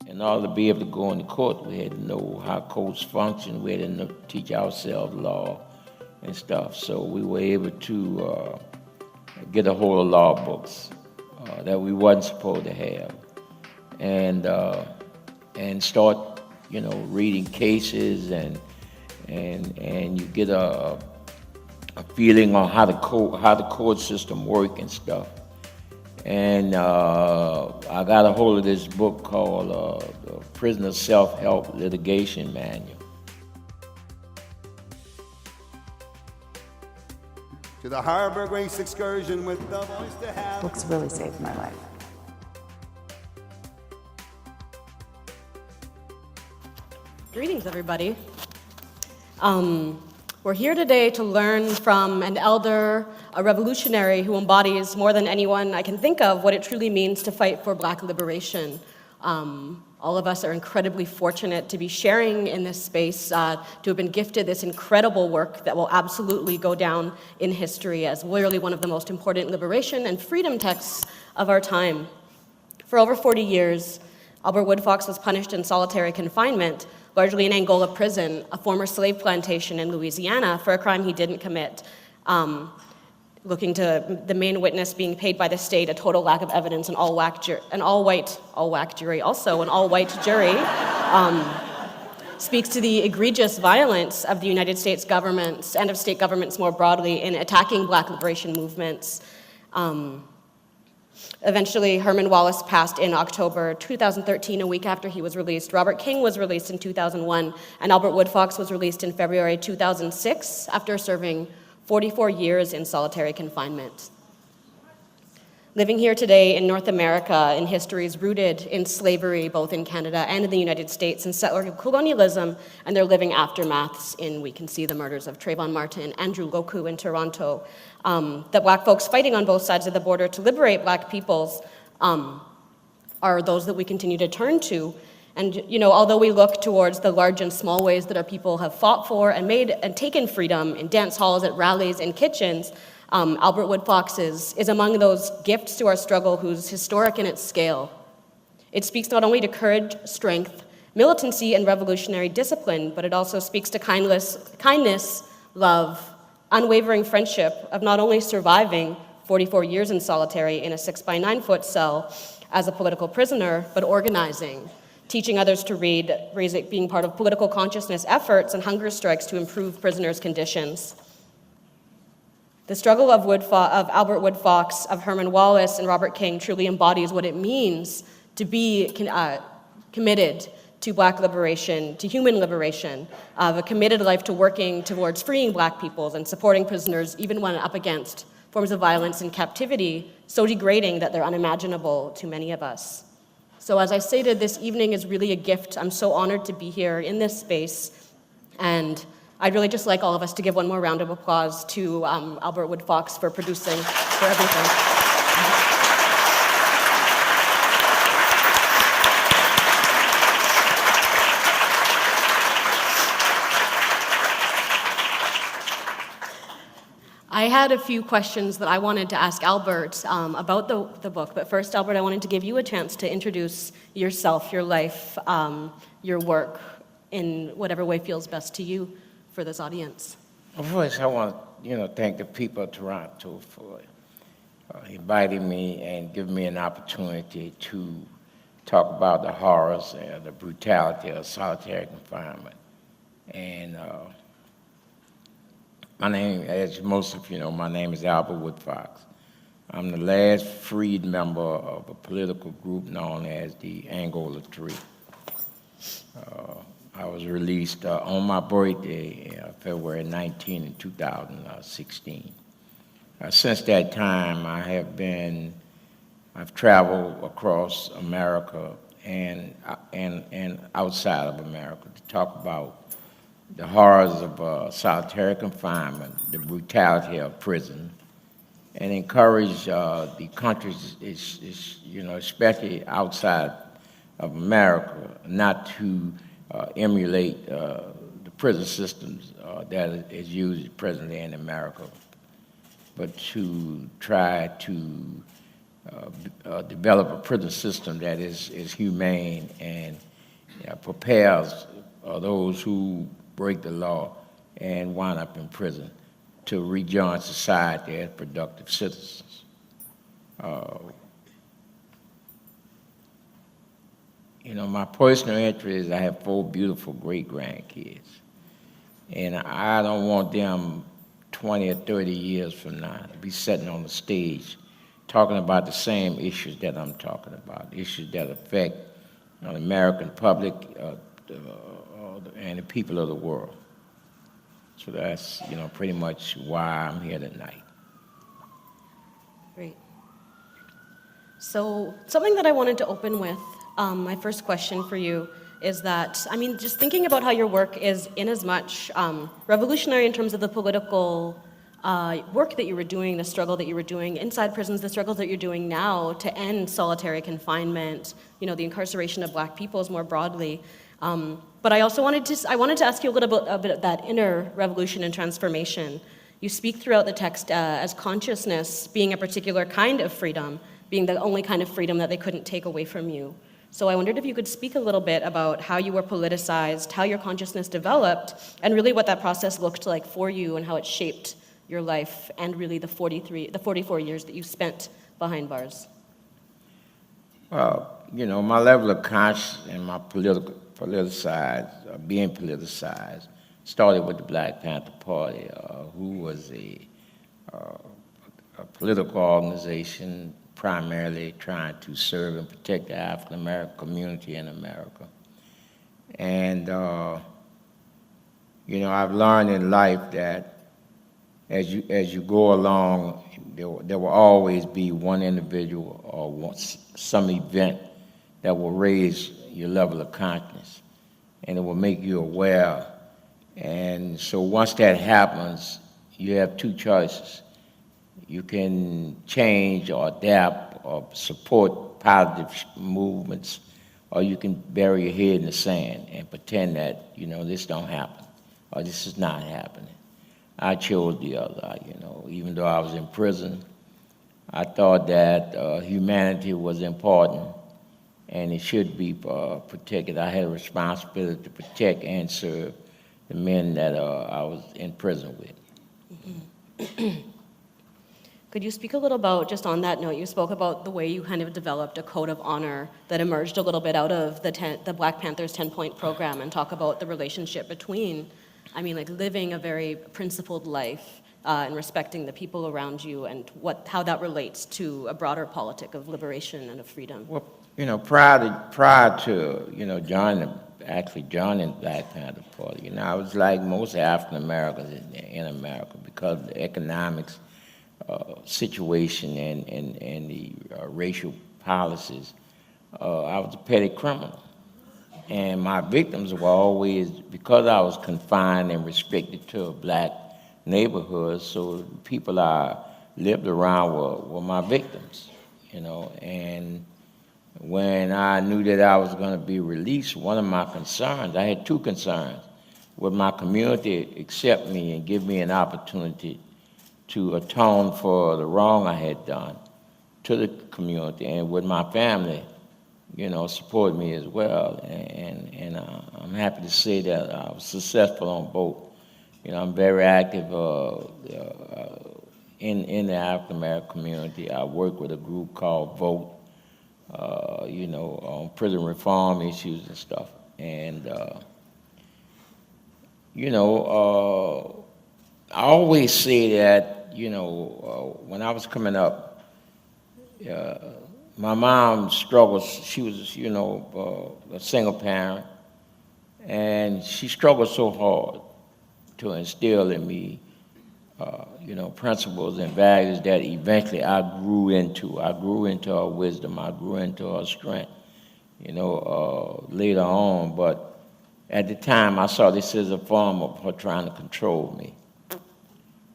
In order to be able to go into court, we had to know how courts function. We had to teach ourselves law and stuff. So we were able to get a hold of law books that we wasn't supposed to have, and start, reading cases, and you get a feeling on how the court system work and stuff. And I got a hold of this book called the Prisoner Self-Help Litigation Manual. To the Harbor Grace excursion with the voice to have. Books really saved my life. Greetings, everybody. We're here today to learn from an elder, a revolutionary who embodies more than anyone I can think of what it truly means to fight for Black liberation. All of us are incredibly fortunate to be sharing in this space, to have been gifted this incredible work that will absolutely go down in history as literally one of the most important liberation and freedom texts of our time. For over 40 years, Albert Woodfox was punished in solitary confinement, largely in Angola prison, a former slave plantation in Louisiana, for a crime he didn't commit. Looking to the main witness being paid by the state, a total lack of evidence, an all-white jury, speaks to the egregious violence of the United States governments and of state governments more broadly in attacking Black liberation movements. Eventually, Herman Wallace passed in October 2013, a week after he was released. Robert King was released in 2001, and Albert Woodfox was released in February 2006 after serving 44 years in solitary confinement. Living here today in North America in histories rooted in slavery, both in Canada and in the United States, and settler colonialism and their living aftermaths we can see the murders of Trayvon Martin, Andrew Goku in Toronto, that Black folks fighting on both sides of the border to liberate Black peoples are those that we continue to turn to. And although we look towards the large and small ways that our people have fought for and made and taken freedom in dance halls, at rallies, and kitchens, Albert Woodfox is among those gifts to our struggle who's historic in its scale. It speaks not only to courage, strength, militancy, and revolutionary discipline, but it also speaks to kindness, love, unwavering friendship of not only surviving 44 years in solitary in a 6-by-9-foot cell as a political prisoner, but organizing, teaching others to read, being part of political consciousness efforts and hunger strikes to improve prisoners' conditions. The struggle of Albert Woodfox, of Herman Wallace, and Robert King truly embodies what it means to be committed to Black liberation, to human liberation, of a committed life to working towards freeing Black peoples and supporting prisoners even when up against forms of violence and captivity so degrading that they're unimaginable to many of us. So as I stated, this evening is really a gift. I'm so honored to be here in this space, and I'd really just like all of us to give one more round of applause to Albert Woodfox for producing, for everything. I had a few questions that I wanted to ask Albert about the book, but first, Albert, I wanted to give you a chance to introduce yourself, your life, your work, in whatever way feels best to you for this audience. Well, first, I want to thank the people of Toronto for inviting me and giving me an opportunity to talk about the horrors and the brutality of solitary confinement. And my name, as most of you know, my name is Albert Woodfox. I'm the last freed member of a political group known as the Angola Three. I was released on my birthday, February 19 in 2016. Since that time, I've traveled across America and outside of America to talk about the horrors of solitary confinement, the brutality of prison, and encourage the countries, especially outside of America, not to emulate the prison systems that is used presently in America, but to try to develop a prison system that is humane and prepares those who break the law and wind up in prison to rejoin society as productive citizens. My personal interest is I have 4 beautiful great-grandkids, and I don't want them 20 or 30 years from now to be sitting on the stage talking about the same issues that I'm talking about, issues that affect the American public and the people of the world. So that's, pretty much why I'm here tonight. Great. So something that I wanted to open with, my first question for you is that, just thinking about how your work is in as much revolutionary in terms of the political work that you were doing, the struggle that you were doing inside prisons, the struggles that you're doing now to end solitary confinement, the incarceration of Black peoples more broadly. But I also wanted to ask you a bit of that inner revolution and transformation. You speak throughout the text as consciousness being a particular kind of freedom, being the only kind of freedom that they couldn't take away from you. So I wondered if you could speak a little bit about how you were politicized, how your consciousness developed, and really what that process looked like for you and how it shaped your life and really the 44 years that you spent behind bars. Well, my level of consciousness and my being politicized started with the Black Panther Party, who was a political organization primarily trying to serve and protect the African American community in America. And, I've learned in life that as you go along, there will always be one individual or some event that will raise your level of consciousness, and it will make you aware. And so once that happens, you have 2 choices. You can change or adapt or support positive movements, or you can bury your head in the sand and pretend that, this don't happen, or this is not happening. I chose the other, even though I was in prison, I thought that humanity was important and it should be protected. I had a responsibility to protect and serve the men that I was in prison with. Mm-hmm. Could you speak a little about, just on that note, you spoke about the way you kind of developed a code of honor that emerged a little bit out of the Black Panthers 10-point program, and talk about the relationship between, living a very principled life and respecting the people around you, and how that relates to a broader politic of liberation and of freedom. Well, prior to joining the Black Panther Party, I was like most African Americans in America because of the economics situation and the racial policies. I was a petty criminal. And my victims were always, because I was confined and restricted to a Black neighborhood, so the people I lived around were my victims, And when I knew that I was going to be released, one of my concerns, I had 2 concerns. Would my community accept me and give me an opportunity to atone for the wrong I had done to the community, and would my family, support me as well? And I'm happy to say that I was successful on both. I'm very active in the African American community. I work with a group called VOTE, on prison reform issues and stuff. And, I always say that, when I was coming up, my mom struggled. She was, a single parent, and she struggled so hard to instill in me, principles and values that eventually I grew into. I grew into her wisdom. I grew into her strength, later on. But at the time, I saw this as a form of her trying to control me.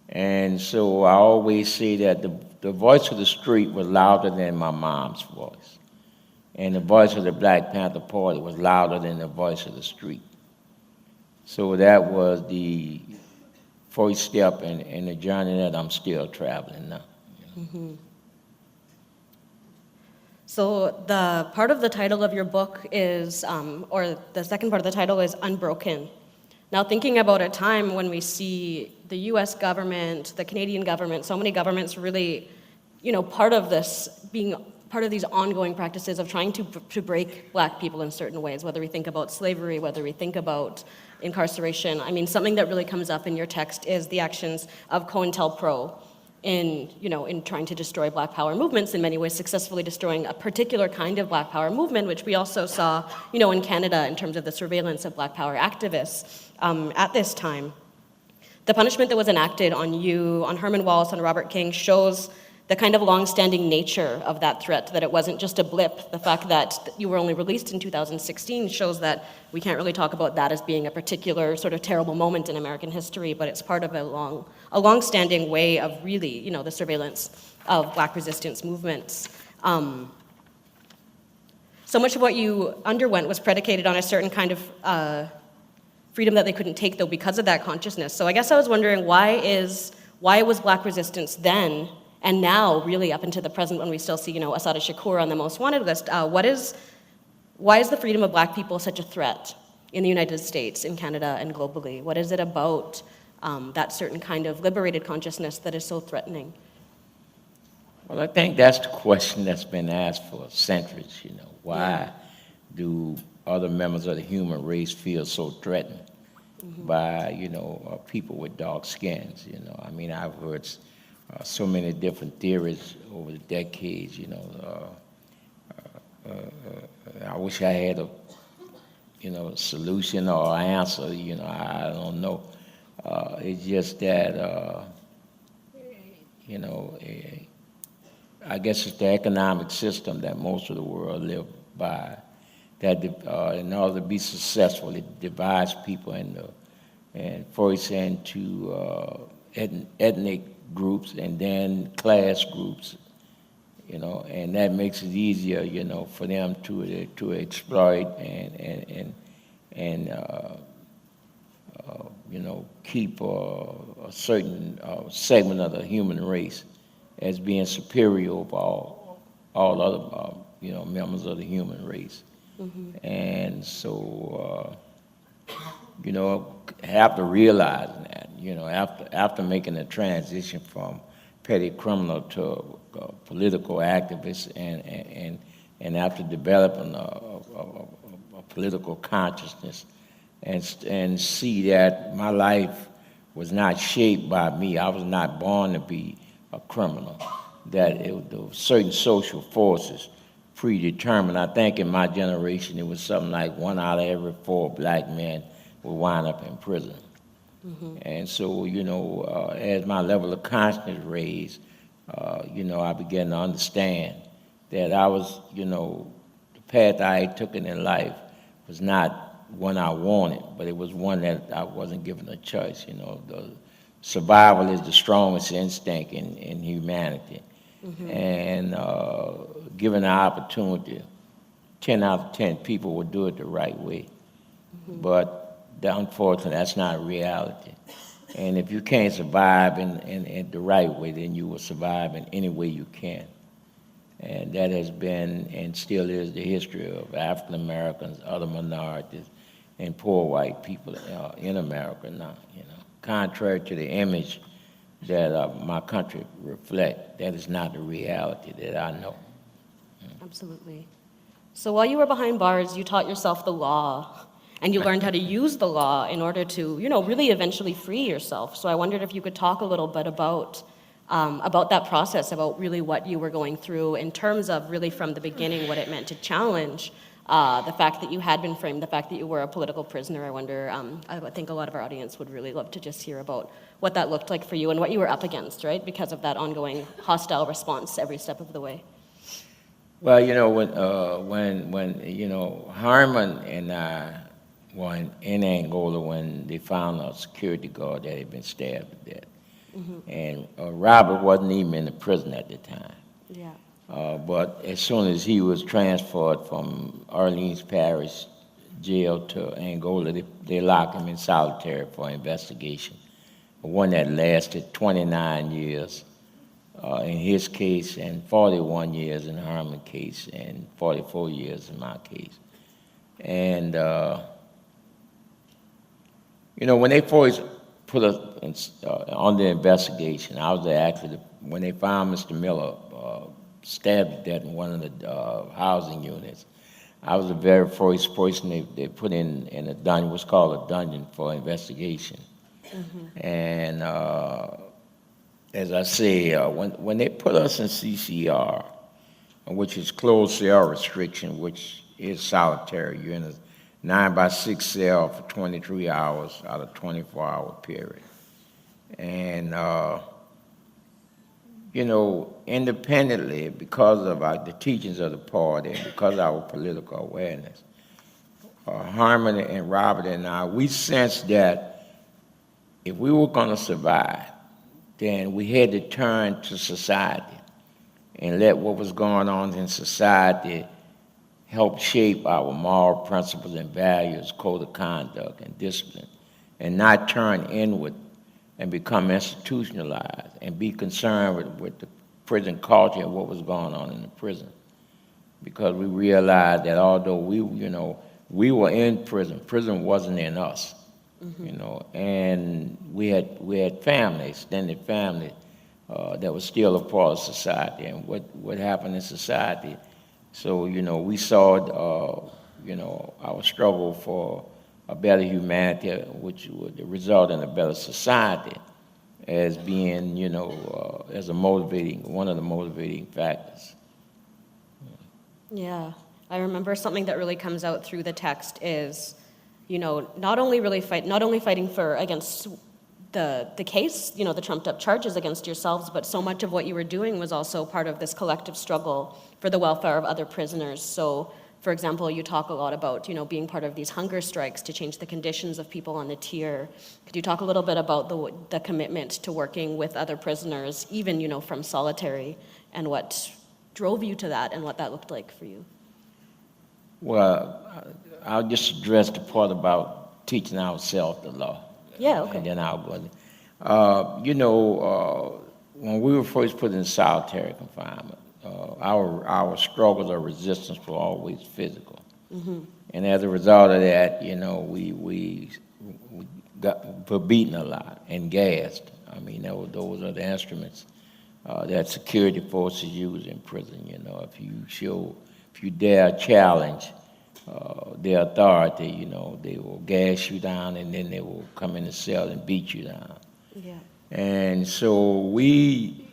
And so I always say that the voice of the street was louder than my mom's voice. And the voice of the Black Panther Party was louder than the voice of the street. So that was the first step in the journey that I'm still traveling now. Mm-hmm. So the part of the title of your book is, or the second part of the title is Unbroken. Now, thinking about a time when we see the US government, the Canadian government, so many governments really, part of this being part of these ongoing practices of trying to break Black people in certain ways, whether we think about slavery, whether we think about incarceration. I mean, something that really comes up in your text is the actions of COINTELPRO in trying to destroy Black Power movements, in many ways successfully destroying a particular kind of Black Power movement, which we also saw, in Canada in terms of the surveillance of Black Power activists at this time. The punishment that was enacted on you, on Herman Wallace, on Robert King, shows the kind of long-standing nature of that threat, that it wasn't just a blip. The fact that you were only released in 2016 shows that we can't really talk about that as being a particular sort of terrible moment in American history, but it's part of a long-standing way of really, the surveillance of Black resistance movements. So much of what you underwent was predicated on a certain kind of freedom that they couldn't take, though, because of that consciousness. So I guess I was wondering, why was Black resistance then and now, really up into the present, when we still see, Assata Shakur on the most wanted list, why is the freedom of Black people such a threat in the United States, in Canada, and globally? What is it about that certain kind of liberated consciousness that is so threatening? Well, I think that's the question that's been asked for centuries, Why do other members of the human race feel so threatened by, people with dark skins, I mean, I've heard so many different theories over the decades, I wish I had a solution or answer, I don't know. It's just that, I guess it's the economic system that most of the world live by, that in order to be successful, it divides people first into ethnic groups and then class groups, and that makes it easier, for them to exploit and keep a certain segment of the human race as being superior over all other, members of the human race. And so, after realizing that, after making the transition from petty criminal to political activist, and after developing a political consciousness, and see that my life was not shaped by me. I was not born to be a criminal. That there were certain social forces predetermined. I think in my generation it was something like 1 out of every 4 Black men would wind up in prison. And so, as my level of consciousness raised, I began to understand that I was, the path I took in life was not one I wanted, but it was one that I wasn't given a choice. The survival is the strongest instinct in humanity. And given the opportunity, 10 out of 10 people would do it the right way. But unfortunately, that's not reality. And if you can't survive in the right way, then you will survive in any way you can. And that has been and still is the history of African Americans, other minorities, and poor white people in America now. Contrary to the image that my country reflects, that is not the reality that I know. Absolutely. So while you were behind bars, you taught yourself the law, and you learned how to use the law in order to, really eventually free yourself. So I wondered if you could talk a little bit about that process, about really what you were going through in terms of really from the beginning what it meant to challenge the fact that you had been framed, the fact that you were a political prisoner. I wonder, I think a lot of our audience would really love to just hear about what that looked like for you and what you were up against, right, because of that ongoing hostile response every step of the way. Well, when Harmon and I were in Angola when they found a security guard that had been stabbed to death. And Robert wasn't even in the prison at the time. Yeah. But as soon as he was transferred from Orleans Parish jail to Angola, they locked him in solitary for investigation, one that lasted 29 years. in his case, and 41 years in Harmon's case, and 44 years in my case. And, when they first put us on the investigation, I was actually, when they found Mr. Miller stabbed to death in one of the housing units, I was the very first person they put in a dungeon, what's called a dungeon for investigation. And as I say, when they put us in CCR, which is closed cell restriction, which is solitary, you're in a 9-by-6 cell for 23 hours out of 24-hour period. And, independently, because of the teachings of the party, and because of our political awareness, Harmon and Robert and I, we sensed that if we were going to survive, then we had to turn to society and let what was going on in society help shape our moral principles and values, code of conduct, and discipline, and not turn inward and become institutionalized and be concerned with the prison culture and what was going on in the prison. Because we realized that although we were in prison, prison wasn't in us, and we had family, extended family, that was still a part of society and what happened in society. So, we saw, our struggle for a better humanity, which would result in a better society, as being, as one of the motivating factors. Yeah, I remember something that really comes out through the text is, not only fighting against the case, the trumped up charges against yourselves, but so much of what you were doing was also part of this collective struggle for the welfare of other prisoners. So, for example, you talk a lot about, being part of these hunger strikes to change the conditions of people on the tier. Could you talk a little bit about the commitment to working with other prisoners, even, from solitary, and what drove you to that and what that looked like for you? Well, I'll just address the part about teaching ourselves the law. Yeah, okay. And then I'll go. When we were first put in solitary confinement, our struggles or resistance were always physical. And as a result of that, we were beaten a lot and gassed. I mean, those are the instruments that security forces use in prison. If you dare challenge their authority, they will gas you down, and then they will come in the cell and beat you down. Yeah. And so we,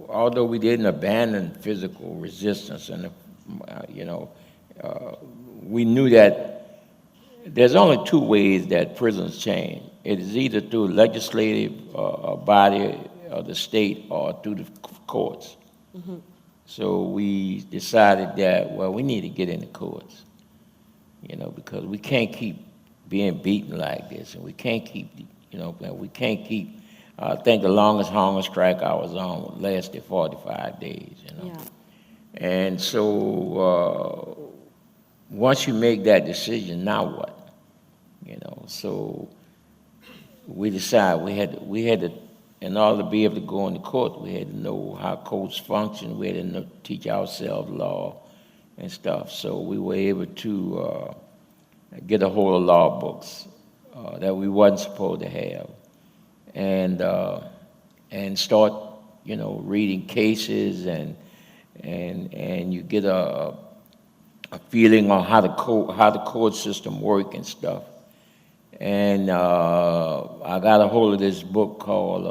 although we didn't abandon physical resistance, and we knew that there's only two ways that prisons change. It is either through legislative body of the state or through the courts. So we decided that, we need to get in the courts, because we can't keep being beaten like this, and we can't keep, I think the longest hunger strike I was on lasted 45 days, Yeah. And so once you make that decision, now what? So we decided we had to, in order to be able to go into court, we had to know how courts function. We had to teach ourselves law and stuff. So we were able to get a hold of law books that we wasn't supposed to have, and start, reading cases, and you get a feeling on how the court system work and stuff. And I got a hold of this book called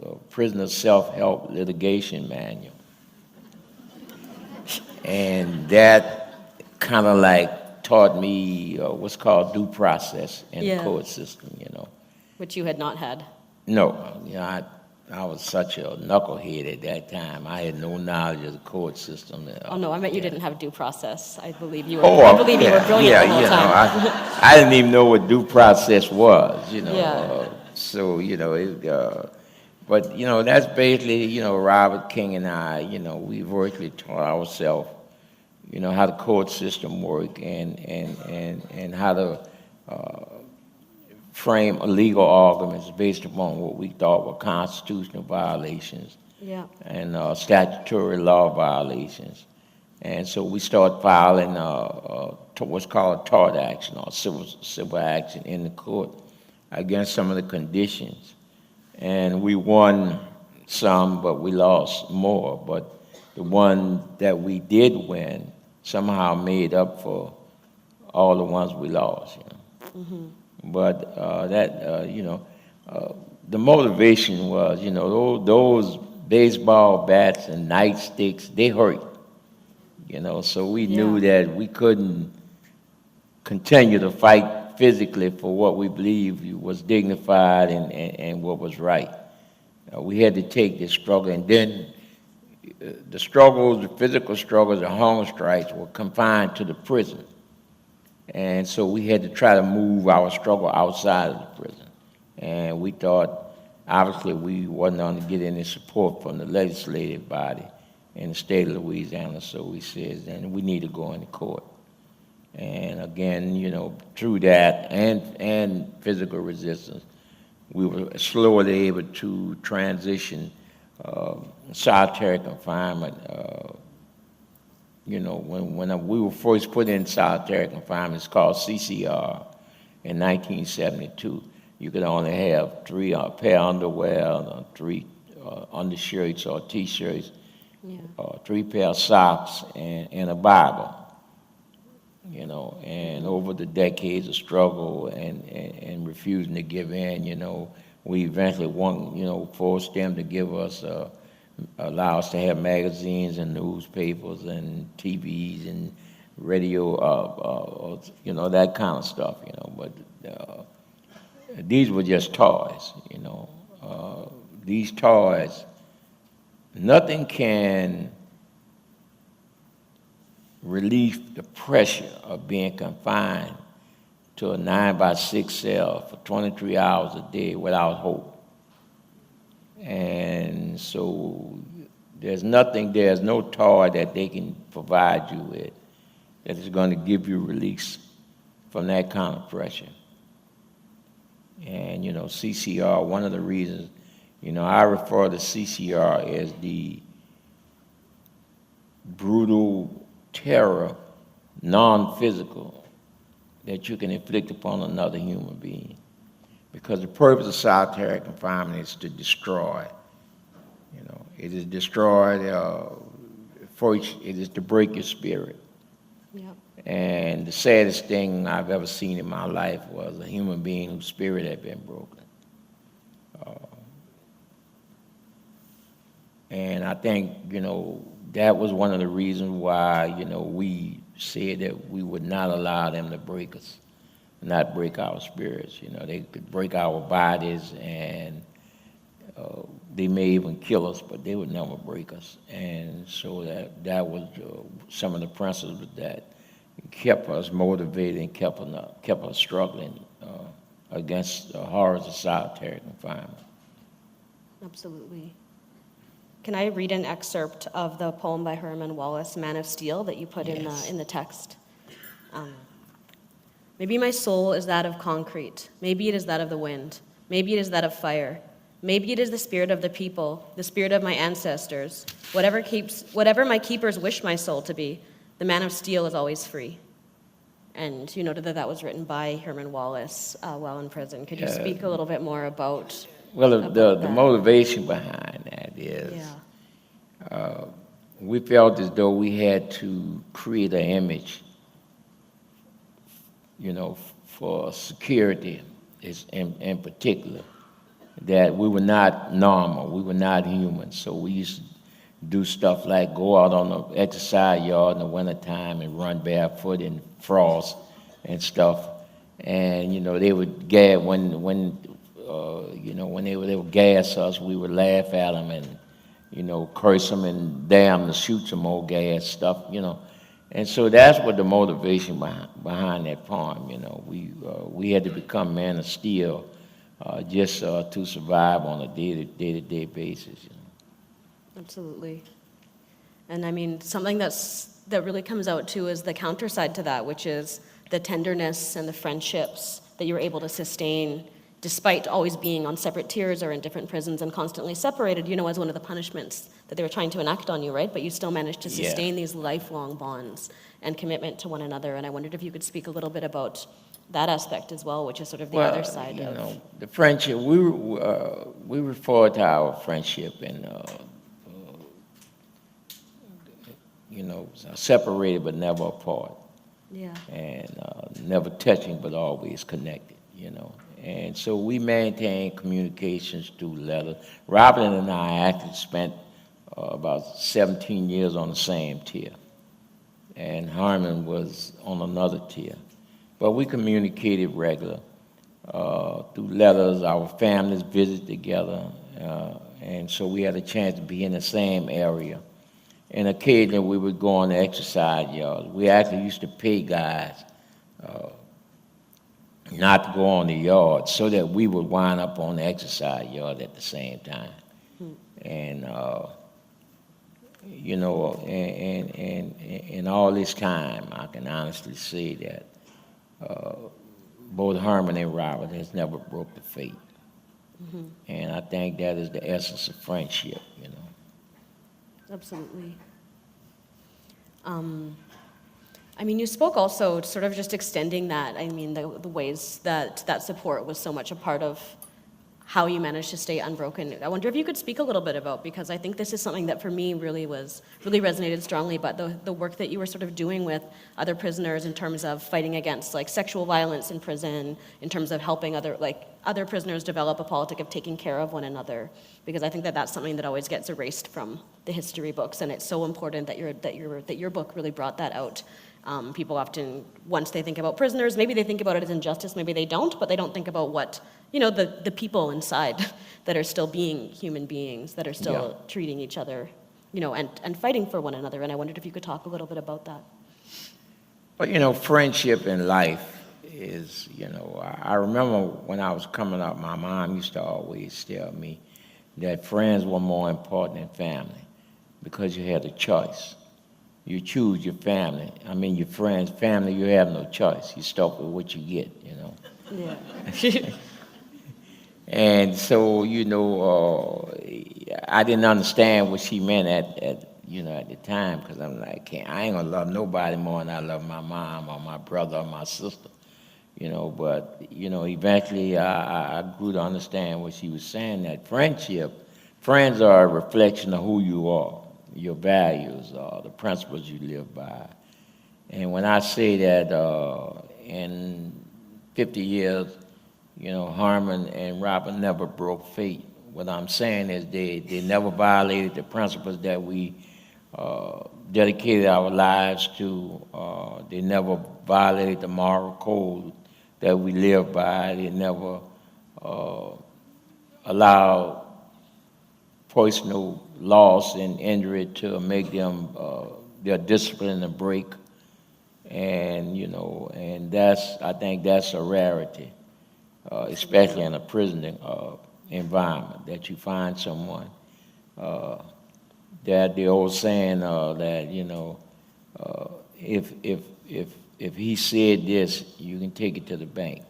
the Prisoner Self-Help Litigation Manual. And that kind of like taught me what's called due process in the court system, Which you had not had. No, I was such a knucklehead at that time. I had no knowledge of the court system. Oh no, I meant you didn't have due process. I believe you were. I believe you were brilliant the whole time. I didn't even know what due process was. Yeah. So but that's basically Robert King and I. We virtually taught ourselves, how the court system work and how to frame legal arguments based upon what we thought were constitutional violations Yeah. and statutory law violations. And so we start filing what's called tort action or civil action in the court against some of the conditions. And we won some, but we lost more. But the one that we did win somehow made up for all the ones we lost. But the motivation was, those baseball bats and nightsticks, they hurt. So we knew that we couldn't continue to fight physically for what we believed was dignified and what was right. We had to take this struggle, and then the struggles, the physical struggles, the hunger strikes were confined to the prison. And so we had to try to move our struggle outside of the prison. And we thought, obviously, we wasn't going to get any support from the legislative body in the state of Louisiana, so we said, then we need to go into court. And again, through that and physical resistance, we were slowly able to transition solitary confinement. When we were first put in solitary confinement, it's called CCR in 1972. You could only have 3 pair of underwear, 3 undershirts or T-shirts, 3 pair of socks, and a Bible. And over the decades of struggle and refusing to give in, we eventually forced them to give us, allow us to have magazines and newspapers and TVs and radio, that kind of stuff, But these were just toys, These toys, nothing can relieve the pressure of being confined to a 9-by-6 cell for 23 hours a day without hope. And so there's no toy that they can provide you with that is going to give you release from that kind of pressure. And, CCR, one of the reasons, I refer to CCR as the brutal terror, non-physical, that you can inflict upon another human being. Because the purpose of solitary confinement is to destroy. It is destroyed, first, it is to break your spirit. Yep. And the saddest thing I've ever seen in my life was a human being whose spirit had been broken. And I think, that was one of the reasons why, we said that we would not allow them to break us, not break our spirits. They could break our bodies, and they may even kill us, but they would never break us. And so that was some of the principles that kept us motivated and kept us struggling against the horrors of solitary confinement. Absolutely. Can I read an excerpt of the poem by Herman Wallace, Man of Steel, that you put in the text? Maybe my soul is that of concrete. Maybe it is that of the wind. Maybe it is that of fire. Maybe it is the spirit of the people, the spirit of my ancestors. Whatever my keepers wish my soul to be, the man of steel is always free. And you noted that was written by Herman Wallace while in prison. Could you speak a little bit more about? Well, the motivation behind that is we felt as though we had to create an image, for security in particular, that we were not normal, we were not human. So we used to do stuff like go out on the exercise yard in the wintertime and run barefoot in frost and stuff. And, they would when they would gas us, we would laugh at them and, curse them and damn to shoot some more gas stuff, And so that's what the motivation behind that poem, We had to become man of steel just to survive on a day-to-day basis, Absolutely. And I mean, something that really comes out too is the counter side to that, which is the tenderness and the friendships that you were able to sustain, despite always being on separate tiers or in different prisons and constantly separated, as one of the punishments that they were trying to enact on you, right? But you still managed to sustain these lifelong bonds and commitment to one another. And I wondered if you could speak a little bit about that aspect as well, which is sort of the other side of... The friendship, we refer to our friendship and, separated but never apart. Yeah. And never touching but always connected, And so we maintain communications through letters. Robyn and I actually spent about 17 years on the same tier, and Harmon was on another tier. But we communicated regular through letters. Our families visited together, and so we had a chance to be in the same area. And occasionally we would go on the exercise yards. We actually used to pay guys not to go on the yard so that we would wind up on the exercise yard at the same time. And, in all this time, I can honestly say that both Herman and Robert has never broke the faith. And I think that is the essence of friendship, Absolutely. You spoke also sort of just extending that, the ways that that support was so much a part of how you managed to stay unbroken. I wonder if you could speak a little bit about, because I think this is something that for me really resonated strongly, but the work that you were sort of doing with other prisoners in terms of fighting against sexual violence in prison, in terms of helping other prisoners develop a politic of taking care of one another, because I think that that's something that always gets erased from the history books, and it's so important that your book really brought that out. People often, once they think about prisoners, maybe they think about it as injustice, maybe they don't, but they don't think about what, the people inside that are still being human beings, that are still treating each other, and fighting for one another. And I wondered if you could talk a little bit about that. But, friendship in life is, I remember when I was coming up, my mom used to always tell me that friends were more important than family because you had a choice. You choose your family. Your friends, family, you have no choice. You stuck with what you get, Yeah. And so, I didn't understand what she meant at the time, because I'm like, I ain't gonna love nobody more than I love my mom or my brother or my sister, But, eventually I grew to understand what she was saying, that friends are a reflection of who you are. Your values, the principles you live by. And when I say that in 50 years, Harmon and Robyn never broke faith, what I'm saying is they never violated the principles that we dedicated our lives to. They never violated the moral code that we live by. They never allowed personal loss and injury to make them their discipline to break, and and I think that's a rarity, especially in a prison environment, that you find someone that the old saying that if he said this, you can take it to the bank,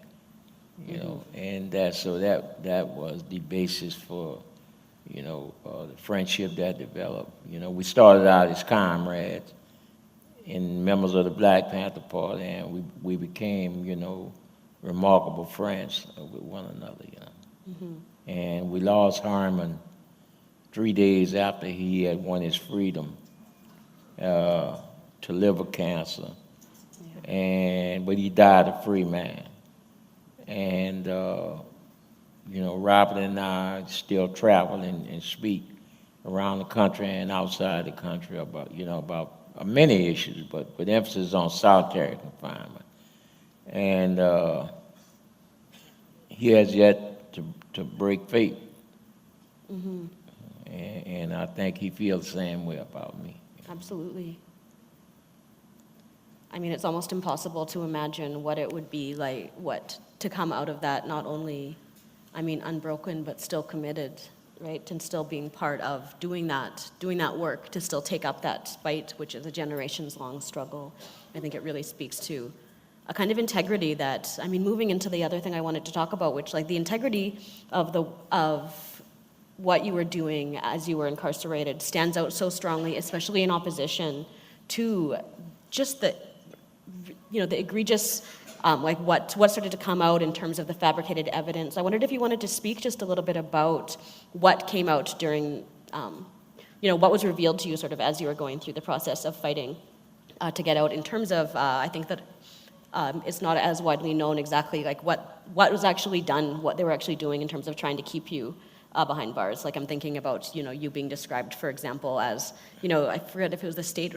and that was the basis for the friendship that developed. We started out as comrades and members of the Black Panther Party, and we became, remarkable friends with one another, And we lost Harmon 3 days after he had won his freedom to liver cancer, but he died a free man. And Robyn and I still travel and speak around the country and outside the country about many issues, but with emphasis on solitary confinement. And he has yet to break faith. And I think he feels the same way about me. Absolutely. It's almost impossible to imagine what it would be like, to come out of that, not only unbroken, but still committed, right? And still being part of doing that work, to still take up that fight, which is a generations-long struggle. I think it really speaks to a kind of integrity that, I mean, moving into the other thing I wanted to talk about, which like the integrity of what you were doing as you were incarcerated stands out so strongly, especially in opposition to just the egregious, like what started to come out in terms of the fabricated evidence. I wondered if you wanted to speak just a little bit about what came out during, what was revealed to you sort of as you were going through the process of fighting to get out in terms of, I think that it's not as widely known exactly like what was actually done, what they were actually doing in terms of trying to keep you behind bars. Like I'm thinking about, you being described, for example, as, I forget if it was the state,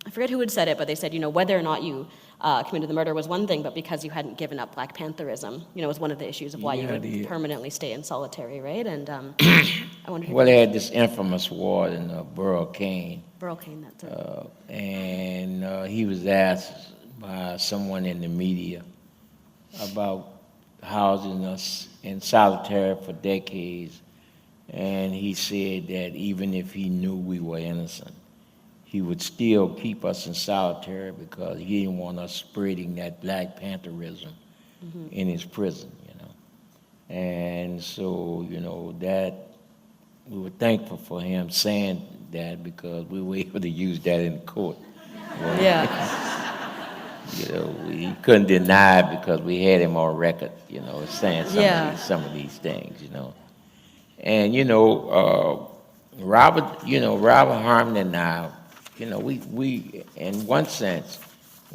I forget who had said it, but they said, whether or not you committed the murder was one thing, but because you hadn't given up Black Pantherism, was one of the issues of why you would permanently stay in solitary, right? And I wonder. Well, they had this infamous ward in Burl Kane. Burl Kane, that's it. And he was asked by someone in the media about housing us in solitary for decades, and he said that even if he knew we were innocent, he would still keep us in solitary because he didn't want us spreading that Black Pantherism in his prison, And so, that we were thankful for him saying that because we were able to use that in court. Well, Yeah. We couldn't deny it because we had him on record, saying some of these things, And, Robert Harmon and I, we in one sense,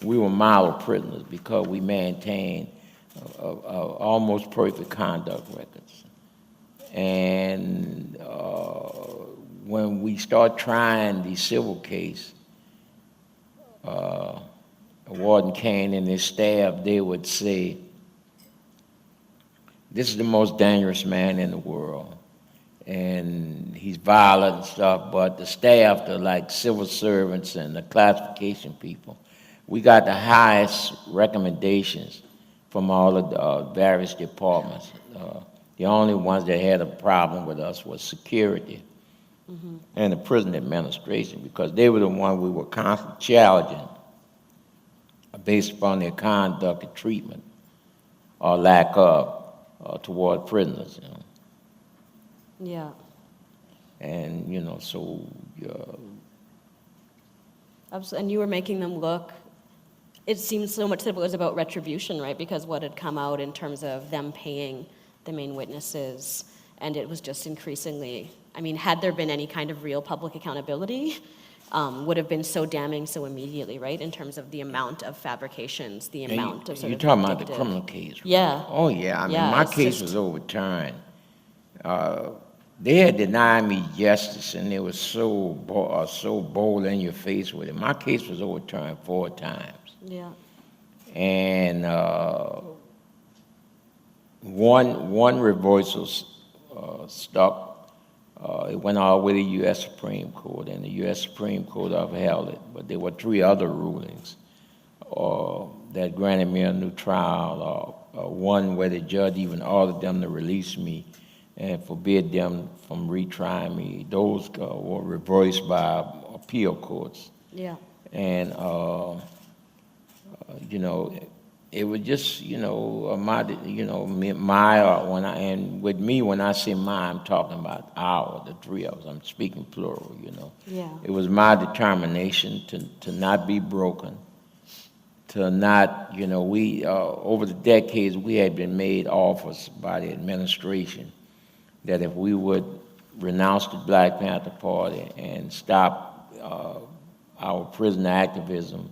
we were model prisoners because we maintained almost perfect conduct records. And when we start trying the civil case, Warden Kane and his staff, they would say, this is the most dangerous man in the world. And he's violent and stuff, but the staff, the like civil servants and the classification people, we got the highest recommendations from all of the various departments. The only ones that had a problem with us was security and the prison administration because they were the ones we were constantly challenging based upon their conduct and treatment or lack of toward prisoners, Yeah. And, And you were making them look, it seems so much that it was about retribution, right? Because what had come out in terms of them paying the main witnesses, and it was just increasingly, had there been any kind of real public accountability, would have been so damning so immediately, right? In terms of the amount of fabrications, the amount of sort you're of talking about the indicative- criminal case, right? Yeah. Oh, yeah. Yeah, My it's case just- was overturned. They had denied me justice, and they were so bold in your face with it. My case was overturned 4 times. Yeah. And one reversal stuck. It went all the way to the U.S. Supreme Court, and the U.S. Supreme Court upheld it. But there were 3 other rulings that granted me a new trial. One where the judge even ordered them to release me and forbid them from retrying me. Those were reversed by appeal courts. Yeah. And, it was just, and with me, when I say my, I'm talking about our, the 3 of us. I'm speaking plural, Yeah. It was my determination to not be broken, to not, we, over the decades, we had been made offers by the administration that if we would renounce the Black Panther Party and stop our prison activism,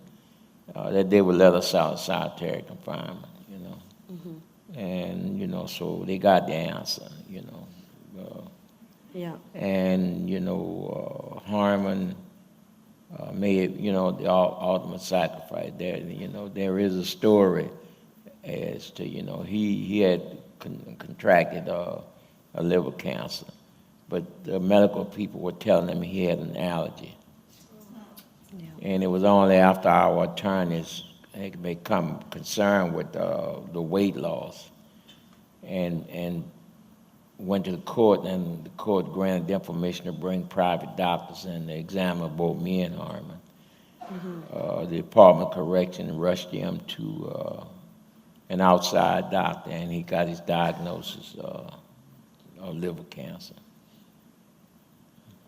that they would let us out of solitary confinement, And, so they got the answer, Yeah. And, Harmon made, the ultimate sacrifice there. There is a story as to, he had contracted a liver cancer, but the medical people were telling him he had an allergy. Yeah. And it was only after our attorneys had become concerned with the weight loss and went to the court, and the court granted them permission to bring private doctors in to examine both me and Harmon. The Department of Correction rushed him to an outside doctor, and he got his diagnosis of liver cancer.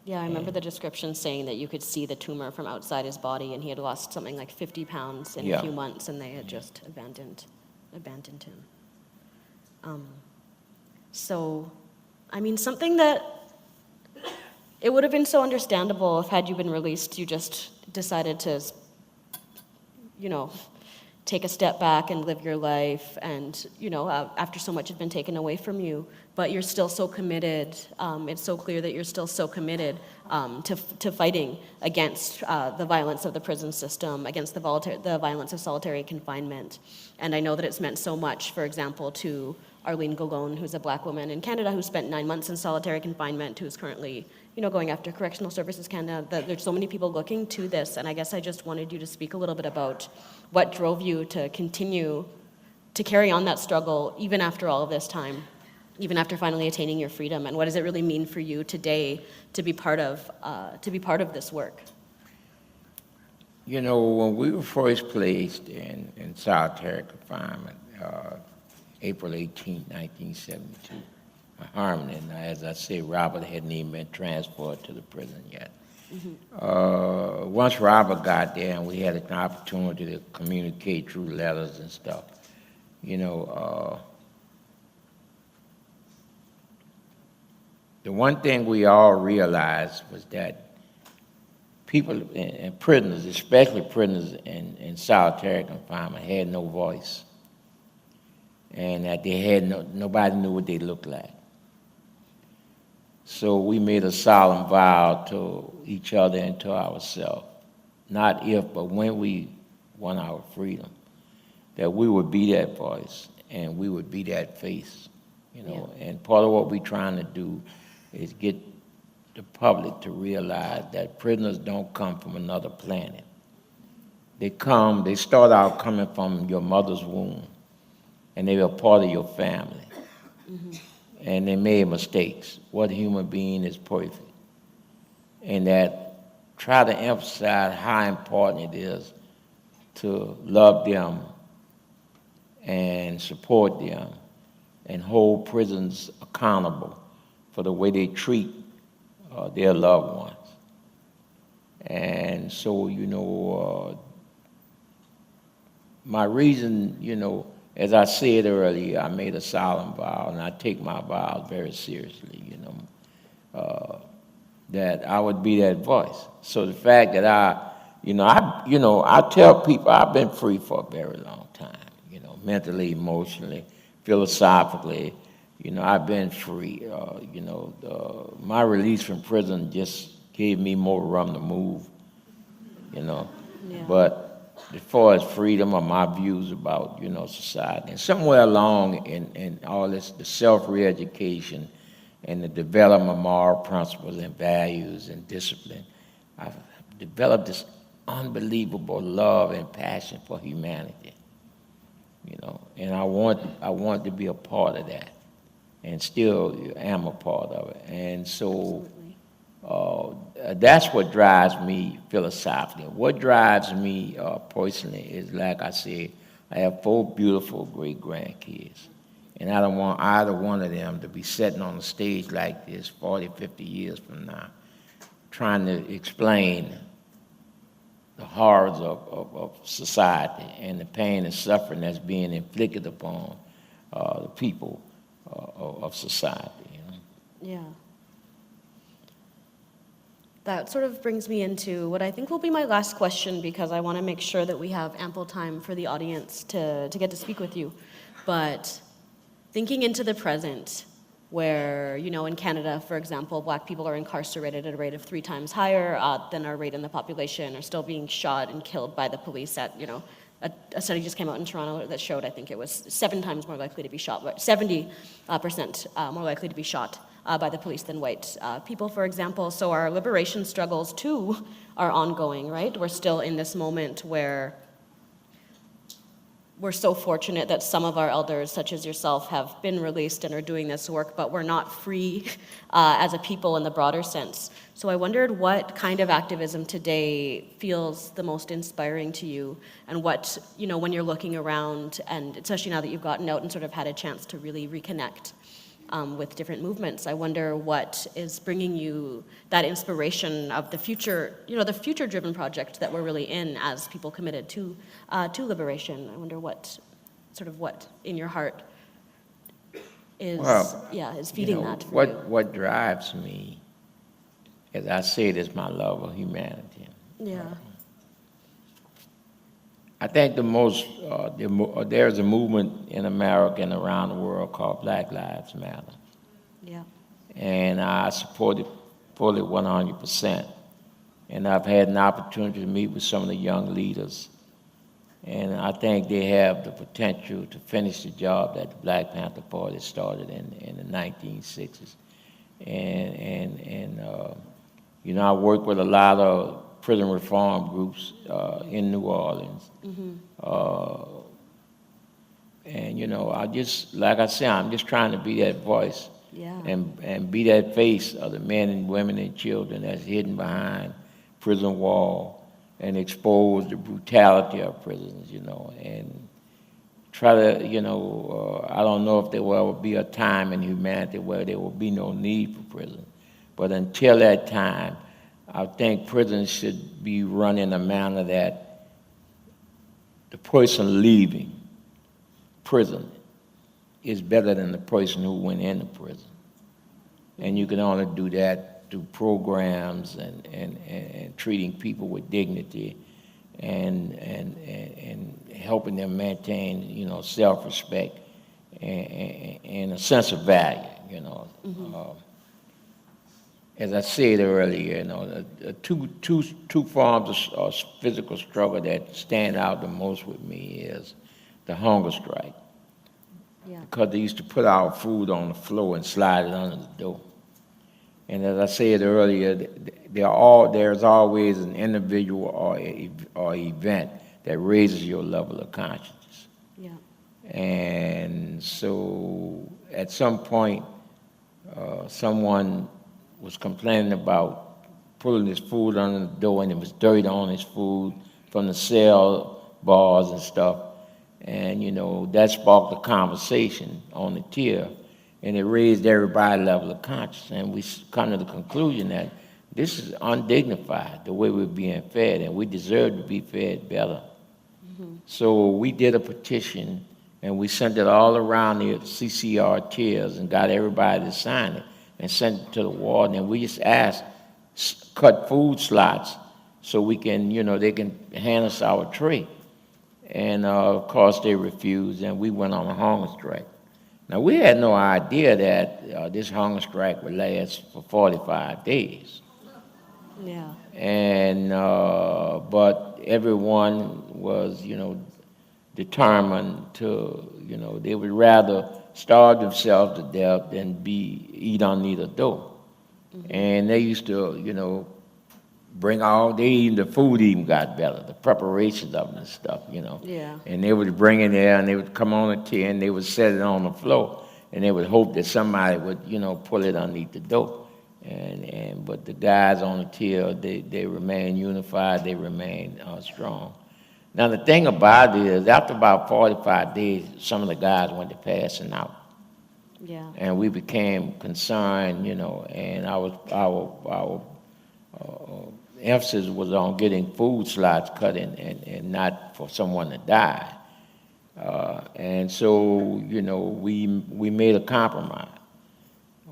Yeah, I remember the description saying that you could see the tumor from outside his body, and he had lost something like 50 pounds in a few months, and they had just abandoned him. So, I mean, something that it would have been so understandable if, had you been released, you just decided to, you know, take a step back and live your life, and, you know, after so much had been taken away from you, but you're still so committed. It's so clear that you're still so committed to fighting against the violence of the prison system, against the violence of solitary confinement. And I know that it's meant so much, for example, to Arlene Gallone, who's a black woman in Canada who spent 9 months in solitary confinement, who's currently, you know, going after Correctional Services Canada. There's so many people looking to this, and I guess I just wanted you to speak a little bit about what drove you to continue to carry on that struggle even after all of this time, even after finally attaining your freedom, and what does it really mean for you today to be part of this work? You know, when we were first placed in solitary confinement, April 18, 1972, Harmony, and as I say, Robert hadn't even been transferred to the prison yet. Once Robert got there and we had an opportunity to communicate through letters and stuff, you know, the one thing we all realized was that people and prisoners, especially prisoners in solitary confinement, had no voice, and that they had nobody knew what they looked like. So we made a solemn vow to each other and to ourselves, not if, but when we won our freedom, that we would be that voice and we would be that face, you know. Yeah. And part of what we're trying to do is get the public to realize that prisoners don't come from another planet. They start out coming from your mother's womb, and they are part of your family. And they made mistakes. What human being is perfect? And that try to emphasize how important it is to love them and support them and hold prisons accountable for the way they treat their loved ones. And so, you know, my reason, you know, as I said earlier, I made a solemn vow, and I take my vows very seriously, you know, that I would be that voice. So the fact that I tell people I've been free for a very long time, you know, mentally, emotionally, philosophically, you know, I've been free. You know, my release from prison just gave me more room to move, you know. Yeah. But as far as freedom or my views about, you know, society, and somewhere along in all this, the self-re-education and the development of moral principles and values and discipline, I've developed this unbelievable love and passion for humanity, you know, and I want to be a part of that, and still am a part of it. And so that's what drives me philosophically. What drives me personally is, like I said, I have 4 beautiful great-grandkids, and I don't want either one of them to be sitting on a stage like this 40, 50 years from now, trying to explain the horrors of society and the pain and suffering that's being inflicted upon the people of society. You know? Yeah. That sort of brings me into what I think will be my last question, because I want to make sure that we have ample time for the audience to get to speak with you. But thinking into the present, where, you know, in Canada, for example, Black people are incarcerated at a rate of 3 times higher than our rate in the population, are still being shot and killed by the police at, you know, a study just came out in Toronto that showed, I think it was 7 times more likely to be shot, but 70% more likely to be shot by the police than white people, for example. So our liberation struggles, too, are ongoing, right? We're still in this moment where we're so fortunate that some of our elders, such as yourself, have been released and are doing this work, but we're not free as a people in the broader sense. So I wondered what kind of activism today feels the most inspiring to you, and what, when you're looking around, and especially now that you've gotten out and sort of had a chance to really reconnect with different movements, I wonder what is bringing you that inspiration of the future, the future-driven project that we're really in as people committed to liberation. I wonder what in your heart is is feeding that for you. What drives me, as I said, is my love of humanity. Yeah. I think there's a movement in America and around the world called Black Lives Matter. Yeah. And I support it fully 100%. And I've had an opportunity to meet with some of the young leaders. And I think they have the potential to finish the job that the Black Panther Party started in the 1960s. I work with a lot of prison reform groups in New Orleans. Mm-hmm. I just, like I said, I'm just trying to be that voice. Yeah. And be that face of the men and women and children that's hidden behind prison wall and expose the brutality of prisons, and try to, I don't know if there will ever be a time in humanity where there will be no need for prison. But until that time, I think prisons should be run in a manner that the person leaving prison is better than the person who went into prison. And you can only do that through programs and treating people with dignity and helping them maintain, self-respect and a sense of value, Mm-hmm. As I said earlier, two forms of physical struggle that stand out the most with me is the hunger strike. Yeah. Because they used to put our food on the floor and slide it under the door. And as I said earlier, there's always an individual or event that raises your level of consciousness. Yeah. And so at some point, someone was complaining about pulling his food under the door, and it was dirt on his food from the cell bars and stuff. And, that sparked a conversation on the tier, and it raised everybody's level of consciousness. And we come to the conclusion that this is undignified, the way we're being fed, and we deserve to be fed better. Mm-hmm. So we did a petition, and we sent it all around the CCR tiers and got everybody to sign it and sent it to the warden. And we just asked, cut food slots so we can, they can hand us our tray. And of course they refused, and we went on a hunger strike. Now we had no idea that this hunger strike would last for 45 days. Yeah. And but everyone was, determined to, they would rather starve themselves to death than eat underneath a door. Mm-hmm. And they used to, the food even got better, the preparations of it and stuff, Yeah. And they would bring it there, and they would come on the tin, and they would set it on the floor, and they would hope that somebody would, pull it underneath the door. But the guys on the till, they remain unified, they remain strong. Now the thing about it is, after about 45 days, some of the guys went to passing out. Yeah. And we became concerned, and our emphasis was on getting food slots cut and not for someone to die. And so, we made a compromise.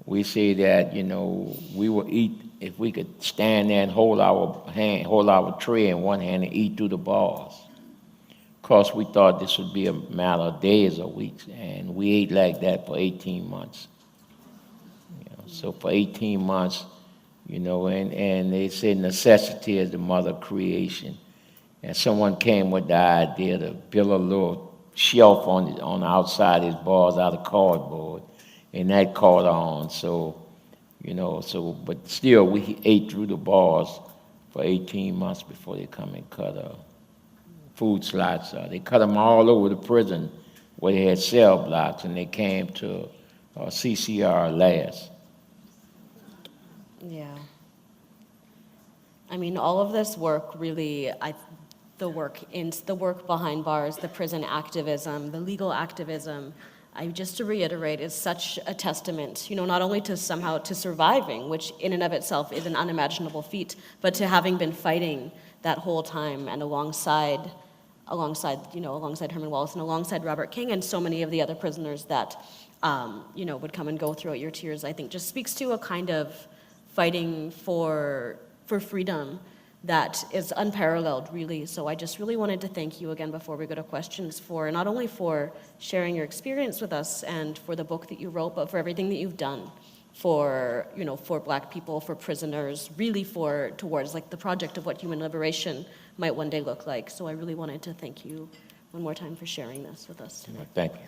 We say that, we will eat if we could stand there and hold our tray in one hand and eat through the bars. Of course, we thought this would be a matter of days or weeks, and we ate like that for 18 months. So for 18 months, and they say necessity is the mother of creation. And someone came with the idea to build a little shelf on the outside of his bars out of cardboard, and that caught on. So, but still we ate through the bars for 18 months before they come and cut food slots. They cut them all over the prison where they had cell blocks, and they came to CCR last. Yeah. I mean, all of this work really, the work behind bars, the prison activism, the legal activism, just to reiterate, is such a testament, not only to surviving, which in and of itself is an unimaginable feat, but to having been fighting that whole time and alongside Herman Wallace and alongside Robert King and so many of the other prisoners that, would come and go throughout your tears, I think just speaks to a kind of fighting for freedom that is unparalleled, really. So I just really wanted to thank you again before we go to questions for not only for sharing your experience with us and for the book that you wrote, but for everything that you've done for Black people, for prisoners, really towards like the project of what human liberation might one day look like. So I really wanted to thank you one more time for sharing this with us today. Thank you.